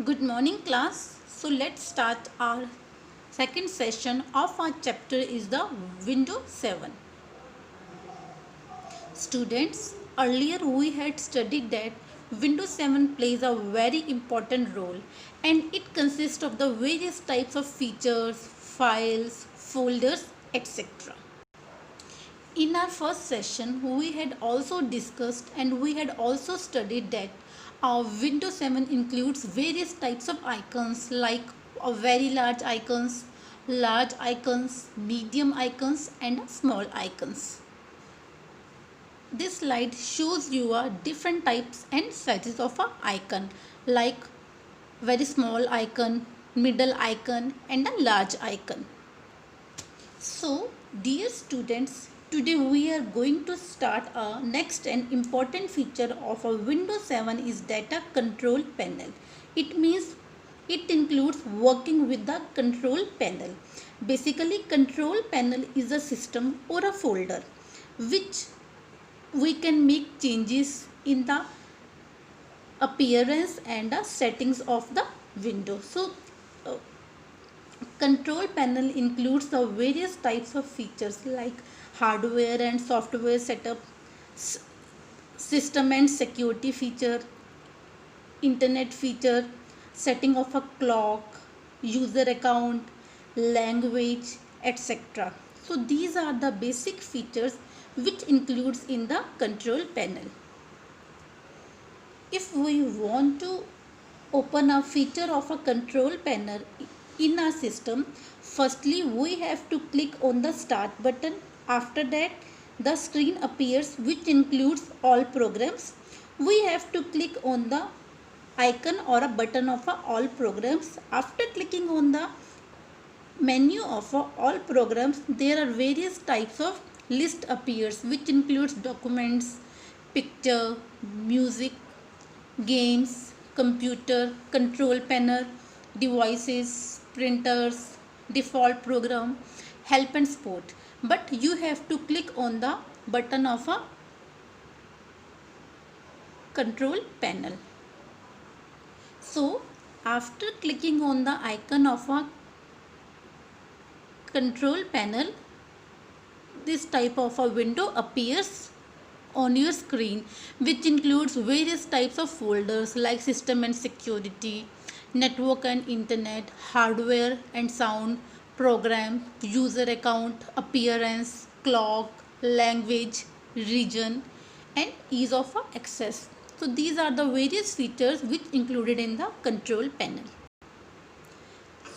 Good morning class. So let's start our second session of our chapter is the Windows 7. Students, earlier we had studied that Windows 7 plays a very important role and it consists of the various types of features, files, folders, etc. In our first session, we had also discussed and we had also studied that our Windows 7 includes various types of icons like very large icons, medium icons and small icons. This slide shows you different types and sizes of a icon like very small icon, middle icon and a large icon. So, dear students, today we are going to start a next and important feature of a Windows 7 is data control panel. It means it includes working with the control panel. Basically, control panel is a system or a folder which we can make changes in the appearance and the settings of the window. So, control panel includes the various types of features like hardware and software setup, system and security feature, internet feature, setting of a clock, user account, language, etc. So these are the basic features which includes in the control panel. If we want to open a feature of a control panel in our system, firstly we have to click on the start button. After that the screen appears which includes all programs. We have to click on the icon or a button of all programs. After clicking on the menu of all programs, there are various types of list appears which includes documents, picture, music, games, computer, control panel, devices, printers, default program, help and support. But you have to click on the button of a control panel. So after clicking on the icon of a control panel, this type of a window appears on your screen which includes various types of folders like system and security, network and internet, hardware and sound, program, user account, appearance, clock, language, region and ease of access. So these are the various features which included in the control panel.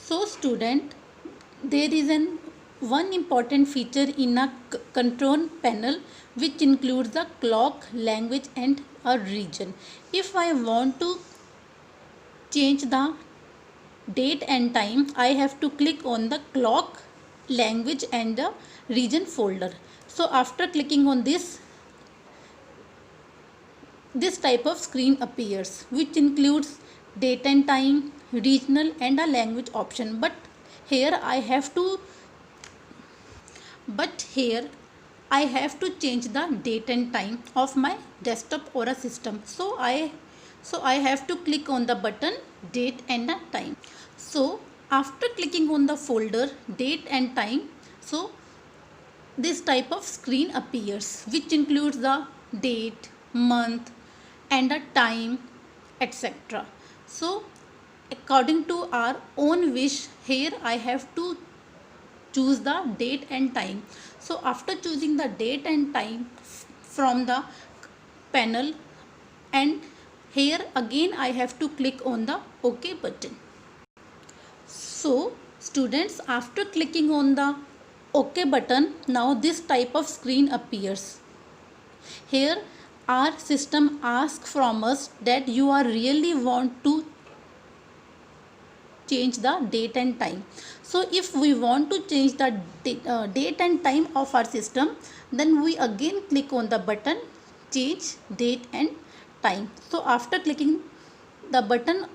So student, there is one important feature in a control panel which includes the clock, language and a region. If I want to change the date and time, I have to click on the clock, language and the region folder. So after clicking on this type of screen appears which includes date and time, regional and a language option. But here I have to change the date and time of my desktop or a system. So I have to click on the button date and the time. So after clicking on the folder date and time, so this type of screen appears which includes the date, month and the time, etc. So according to our own wish, here I have to choose the date and time. So after choosing the date and time from the panel, and here again I have to click on the OK button. So students, after clicking on the OK button, now this type of screen appears. Here our system asks from us that you are really want to change the date and time. So if we want to change the date and time of our system, then we again click on the button change date and time. So after clicking the button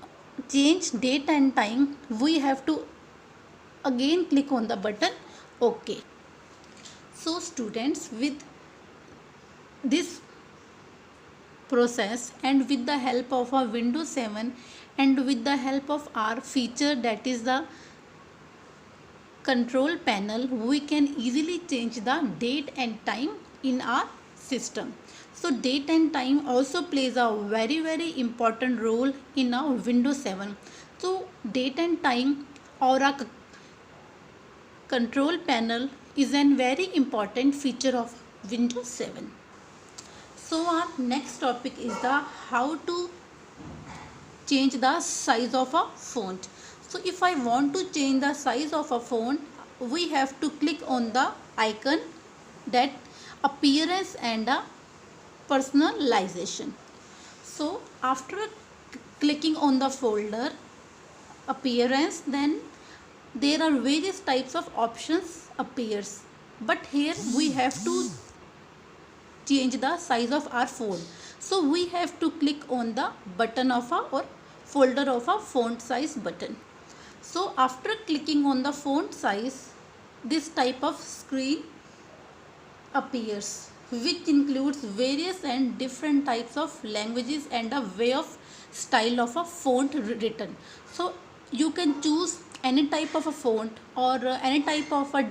change date and time, we have to again click on the button OK. So students, with this process and with the help of a Windows 7, and with the help of our feature, that is the control panel, we can easily change the date and time in our system. So date and time also plays a very important role in our Windows 7. So date and time or a control panel is a very important feature of Windows 7. So our next topic is the how to change the size of a font. So if I want to change the size of a font, we have to click on the icon, that appearance and a personalization. So after clicking on the folder appearance, then there are various types of options appears, but here we have to change the size of our font. So we have to click on the button of a or folder of a font size button. So after clicking on the font size, this type of screen appears, which includes various and different types of languages and a way of style of a font written. So you can choose any type of a font or any type of a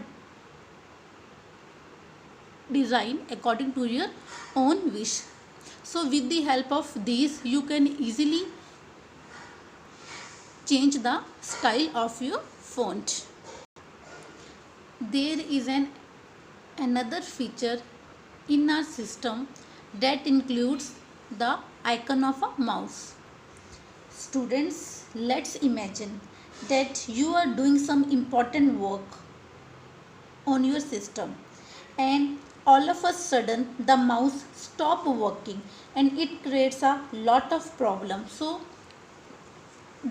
design according to your own wish. So with the help of these, you can easily change the style of your font. There is another feature in our system that includes the icon of a mouse. Students, let's imagine that you are doing some important work on your system, and all of a sudden the mouse stop working, and it creates a lot of problems. So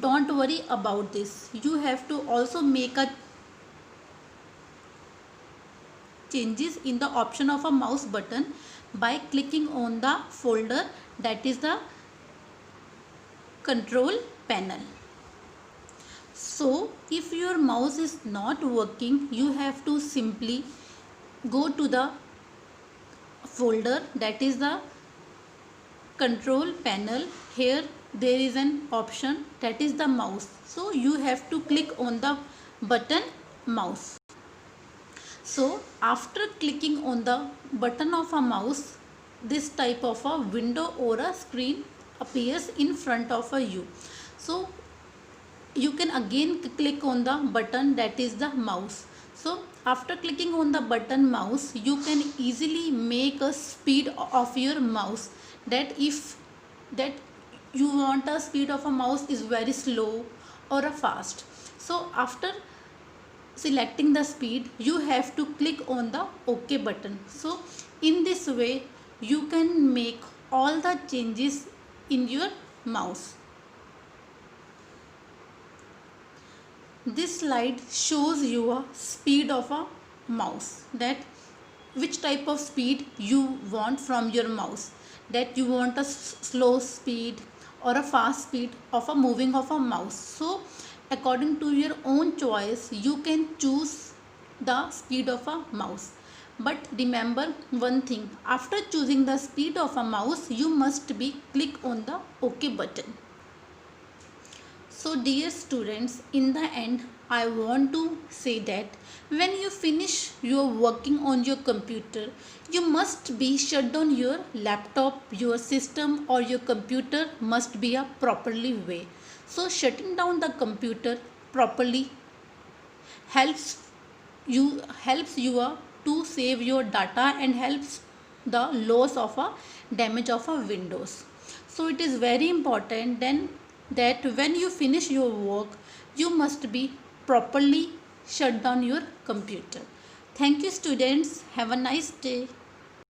don't worry about this. You have to also make a changes in the option of a mouse button by clicking on the folder, that is the control panel. So if your mouse is not working, you have to simply go to the folder, that is the control panel. Here there is an option, that is the mouse. So you have to click on the button mouse. So after clicking on the button of a mouse, this type of a window or a screen appears in front of you. So you can again click on the button, that is the mouse. So after clicking on the button mouse, you can easily make a speed of your mouse, that if that you want a speed of a mouse is very slow or a fast. So after selecting the speed, you have to click on the OK button. So in this way you can make all the changes in your mouse. This slide shows you a speed of a mouse, that which type of speed you want from your mouse, that you want a slow speed or a fast speed of a moving of a mouse. So according to your own choice, you can choose the speed of a mouse. But remember one thing, after choosing the speed of a mouse, you must be click on the OK button. So dear students, in the end I want to say that when you finish your working on your computer, you must be shut down your laptop, your system or your computer must be a properly way. So shutting down the computer properly helps you to save your data and helps the loss of a damage of a Windows. So it is very important then that when you finish your work, you must be properly shut down your computer. Thank you students. Have a nice day.